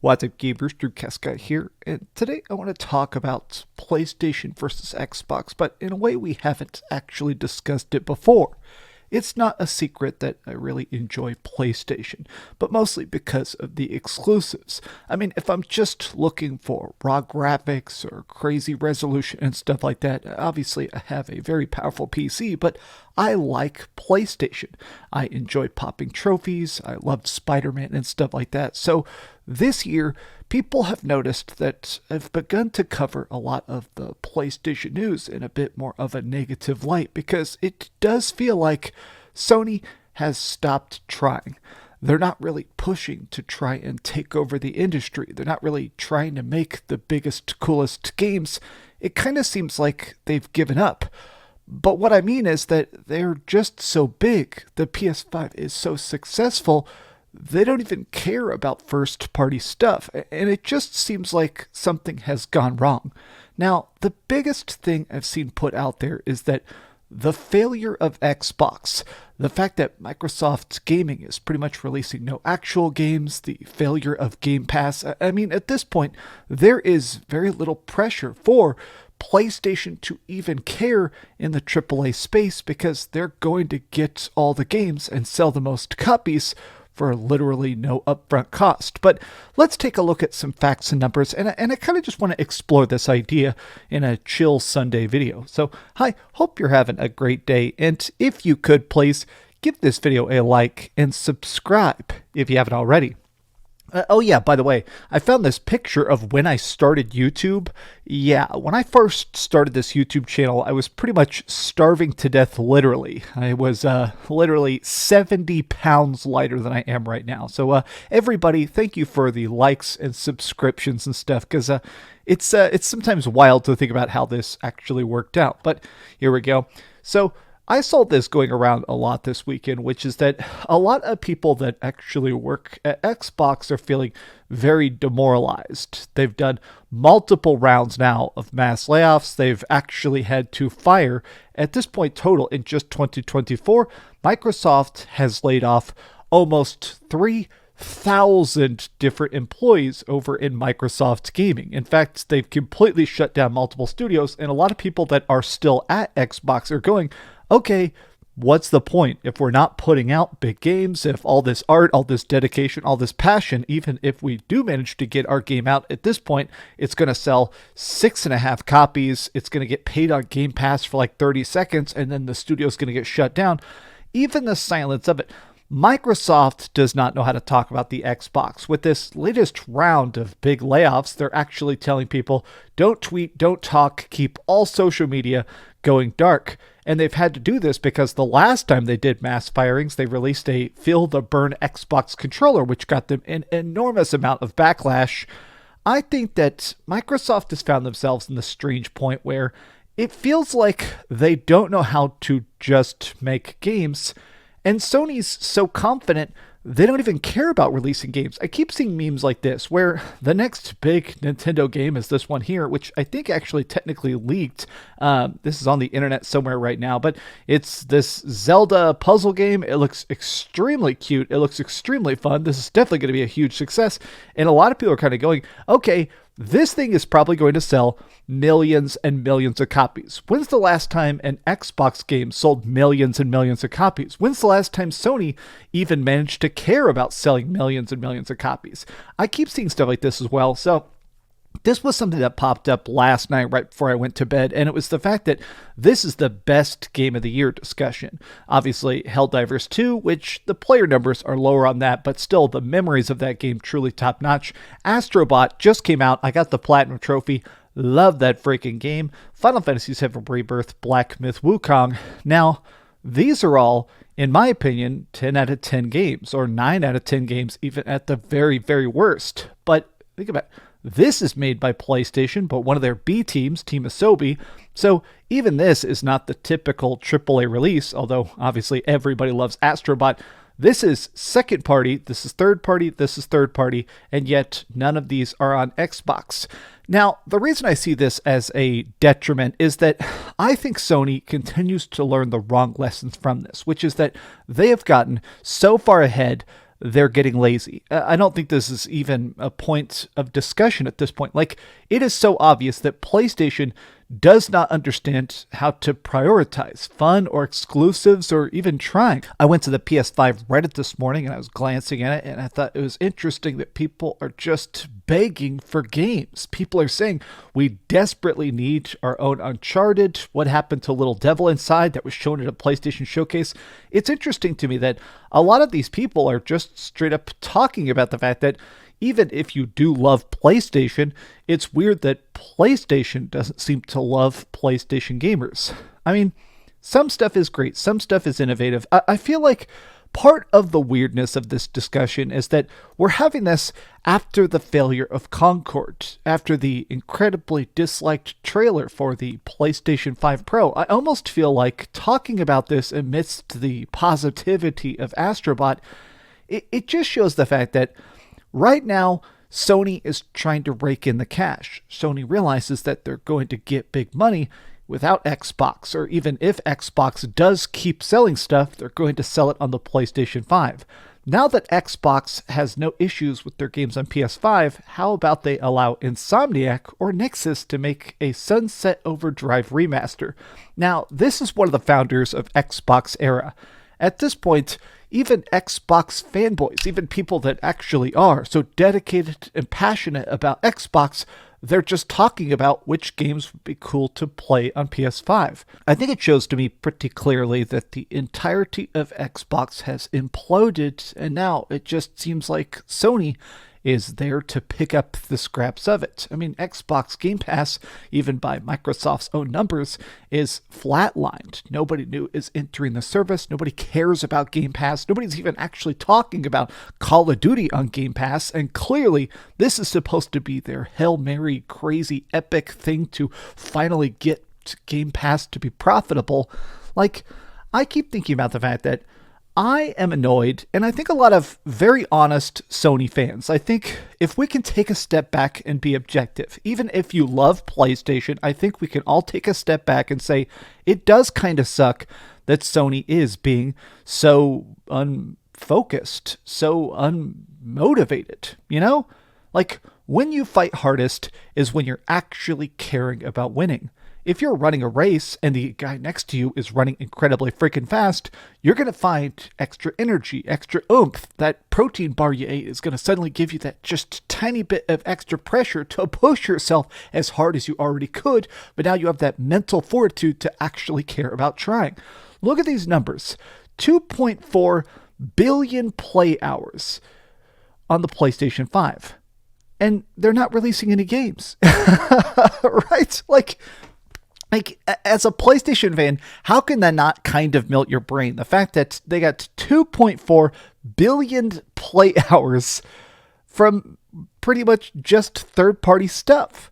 What's up, gamers? DreamcastGuy here, and today I want to talk about PlayStation versus Xbox, but in a way we haven't actually discussed it before. It's not a secret that I really enjoy PlayStation, but mostly because of the exclusives. I mean, if I'm just looking for raw graphics or crazy resolution and stuff like that, obviously I have a very powerful PC, but I like PlayStation. I enjoy popping trophies, I loved Spider-Man and stuff like that, so this year, people have noticed that I've begun to cover a lot of the PlayStation news in a bit more of a negative light because it does feel like Sony has stopped trying. They're not really pushing to try and take over the industry. They're not really trying to make the biggest, coolest games. It kind of seems like they've given up. But what I mean is that they're just so big. The PS5 is so successful. They don't even care about first-party stuff, and it just seems like something has gone wrong. Now, the biggest thing I've seen put out there is that the failure of Xbox, the fact that Microsoft's gaming is pretty much releasing no actual games, the failure of Game Pass. I mean, at this point, there is very little pressure for PlayStation to even care in the AAA space because they're going to get all the games and sell the most copies for literally no upfront cost. But let's take a look at some facts and numbers, and I kind of just want to explore this idea in a chill Sunday video. So, hi, hope you're having a great day, and if you could, please give this video a like and subscribe if you haven't already. Oh yeah, by the way, I found this picture of when I started YouTube. Yeah, when I first started this YouTube channel, I was pretty much starving to death, literally. I was literally 70 pounds lighter than I am right now. So everybody, thank you for the likes and subscriptions and stuff, because it's sometimes wild to think about how this actually worked out. But here we go. So I saw this going around a lot this weekend, which is that a lot of people that actually work at Xbox are feeling very demoralized. They've done multiple rounds now of mass layoffs. They've actually had to fire, at this point total in just 2024, Microsoft has laid off almost 3,000 different employees over in Microsoft Gaming. In fact, they've completely shut down multiple studios, and a lot of people that are still at Xbox are going, okay, what's the point if we're not putting out big games, if all this art, all this dedication, all this passion, even if we do manage to get our game out at this point, it's going to sell 6.5 copies, it's going to get paid on Game Pass for like 30 seconds, and then the studio's going to get shut down. Even the silence of it. Microsoft does not know how to talk about the Xbox. With this latest round of big layoffs, they're actually telling people, don't tweet, don't talk, keep all social media going dark. And they've had to do this because the last time they did mass firings, they released a Feel the Burn Xbox controller, which got them an enormous amount of backlash. I think that Microsoft has found themselves in the strange point where it feels like they don't know how to just make games. And Sony's so confident, they don't even care about releasing games. I keep seeing memes like this, where the next big Nintendo game is this one here, which I think actually technically leaked. This is on the internet somewhere right now, but it's this Zelda puzzle game. It looks extremely cute. It looks extremely fun. This is definitely going to be a huge success. And a lot of people are kind of going, okay, this thing is probably going to sell millions and millions of copies. When's the last time an Xbox game sold millions and millions of copies? When's the last time Sony even managed to care about selling millions and millions of copies? I keep seeing stuff like this as well. So this was something that popped up last night right before I went to bed, and it was the fact that this is the best game of the year discussion. Obviously, Helldivers 2, which the player numbers are lower on that, but still the memories of that game truly top-notch. Astrobot just came out. I got the Platinum Trophy. Love that freaking game. Final Fantasy VII Rebirth, Black Myth Wukong. Now, these are all, in my opinion, 10 out of 10 games, or 9 out of 10 games, even at the very, very worst. But think about it. This is made by PlayStation, but one of their B teams, Team Asobi, so even this is not the typical AAA release, although obviously everybody loves Astrobot. This is second party, this is third party, this is third party, and yet none of these are on Xbox. Now, the reason I see this as a detriment is that I think Sony continues to learn the wrong lessons from this, which is that they have gotten so far ahead they're getting lazy. I don't think this is even a point of discussion at this point. Like, it is so obvious that PlayStation does not understand how to prioritize fun or exclusives or even trying. I went to the PS5 Reddit this morning and I was glancing at it and I thought it was interesting that people are just begging for games. People are saying, we desperately need our own Uncharted. What happened to Little Devil Inside that was shown at a PlayStation showcase? It's interesting to me that a lot of these people are just straight up talking about the fact that even if you do love PlayStation, it's weird that PlayStation doesn't seem to love PlayStation gamers. I mean, some stuff is great, some stuff is innovative. I feel like part of the weirdness of this discussion is that we're having this after the failure of Concord, after the incredibly disliked trailer for the PlayStation 5 Pro. I almost feel like talking about this amidst the positivity of Astrobot, it just shows the fact that right now, Sony is trying to rake in the cash. Sony realizes that they're going to get big money without Xbox, or even if Xbox does keep selling stuff, they're going to sell it on the PlayStation 5. Now that Xbox has no issues with their games on PS5, how about they allow Insomniac or Nixxes to make a Sunset Overdrive remaster? Now, this is one of the founders of Xbox era. At this point, even Xbox fanboys, even people that actually are so dedicated and passionate about Xbox, they're just talking about which games would be cool to play on PS5. I think it shows to me pretty clearly that the entirety of Xbox has imploded, and now it just seems like Sony is there to pick up the scraps of it. I mean, Xbox Game Pass, even by Microsoft's own numbers, is flatlined. Nobody new is entering the service. Nobody cares about Game Pass. Nobody's even actually talking about Call of Duty on Game Pass. And clearly, this is supposed to be their Hail Mary, crazy, epic thing to finally get Game Pass to be profitable. Like, I keep thinking about the fact that I am annoyed, and I think a lot of very honest Sony fans. I think if we can take a step back and be objective, even if you love PlayStation, I think we can all take a step back and say it does kind of suck that Sony is being so unfocused, so unmotivated, you know? Like, when you fight hardest is when you're actually caring about winning. If you're running a race and the guy next to you is running incredibly freaking fast, you're going to find extra energy, extra oomph. That protein bar you ate is going to suddenly give you that just tiny bit of extra pressure to push yourself as hard as you already could, but now you have that mental fortitude to actually care about trying. Look at these numbers. 2.4 billion play hours on the PlayStation 5. And they're not releasing any games. Right? Like, as a PlayStation fan, how can that not kind of melt your brain? The fact that they got 2.4 billion play hours from pretty much just third-party stuff.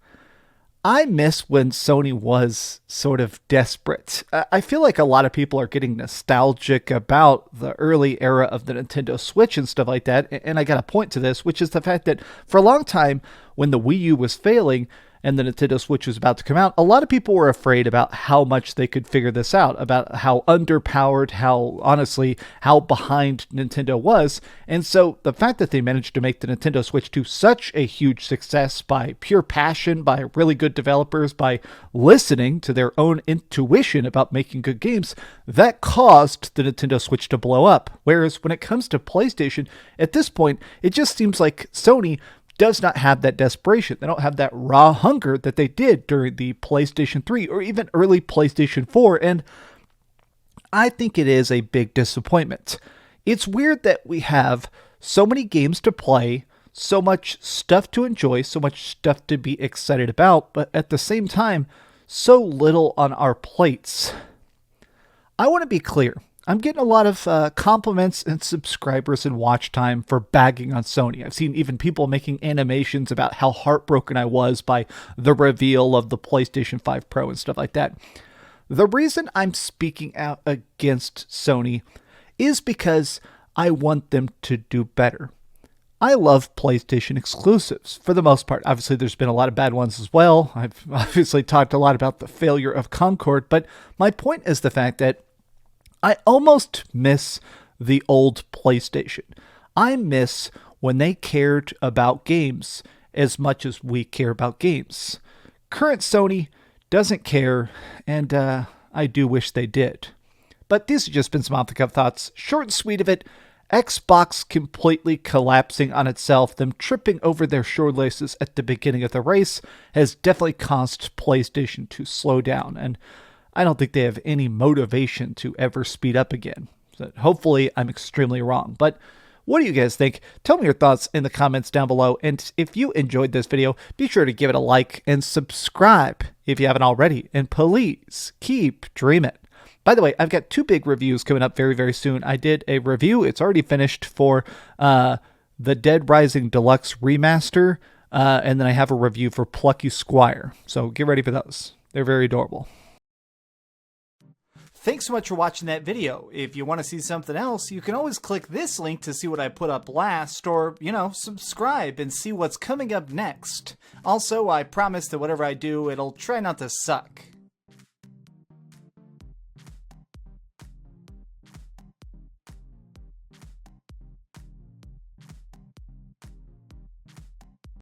I miss when Sony was sort of desperate. I feel like a lot of people are getting nostalgic about the early era of the Nintendo Switch and stuff like that, and I got a point to this, which is the fact that for a long time, when the Wii U was failing, and the Nintendo Switch was about to come out, a lot of people were afraid about how much they could figure this out, about how underpowered, how behind Nintendo was. And so the fact that they managed to make the Nintendo Switch to such a huge success by pure passion, by really good developers, by listening to their own intuition about making good games, that caused the Nintendo Switch to blow up. Whereas when it comes to PlayStation, at this point, it just seems like Sony does not have that desperation. They don't have that raw hunger that they did during the PlayStation 3 or even early PlayStation 4, and I think it is a big disappointment. It's weird that we have so many games to play, so much stuff to enjoy, so much stuff to be excited about, but at the same time, so little on our plates. I want to be clear. I'm getting a lot of compliments and subscribers and watch time for bagging on Sony. I've seen even people making animations about how heartbroken I was by the reveal of the PlayStation 5 Pro and stuff like that. The reason I'm speaking out against Sony is because I want them to do better. I love PlayStation exclusives for the most part. Obviously, there's been a lot of bad ones as well. I've obviously talked a lot about the failure of Concord, but my point is the fact that I almost miss the old PlayStation. I miss when they cared about games as much as we care about games. Current Sony doesn't care, and I do wish they did. But these have just been some off-the-cuff thoughts. Short and sweet of it. Xbox completely collapsing on itself, them tripping over their shoelaces at the beginning of the race, has definitely caused PlayStation to slow down, and I don't think they have any motivation to ever speed up again. So hopefully, I'm extremely wrong. But what do you guys think? Tell me your thoughts in the comments down below, and if you enjoyed this video, be sure to give it a like and subscribe if you haven't already, and please keep dreaming. By the way, I've got 2 big reviews coming up very, very soon. I did a review. It's already finished for the Dead Rising Deluxe Remaster. And then I have a review for Plucky Squire. So get ready for those. They're very adorable. Thanks so much for watching that video. If you want to see something else, you can always click this link to see what I put up last, or, subscribe and see what's coming up next. Also, I promise that whatever I do, it'll try not to suck.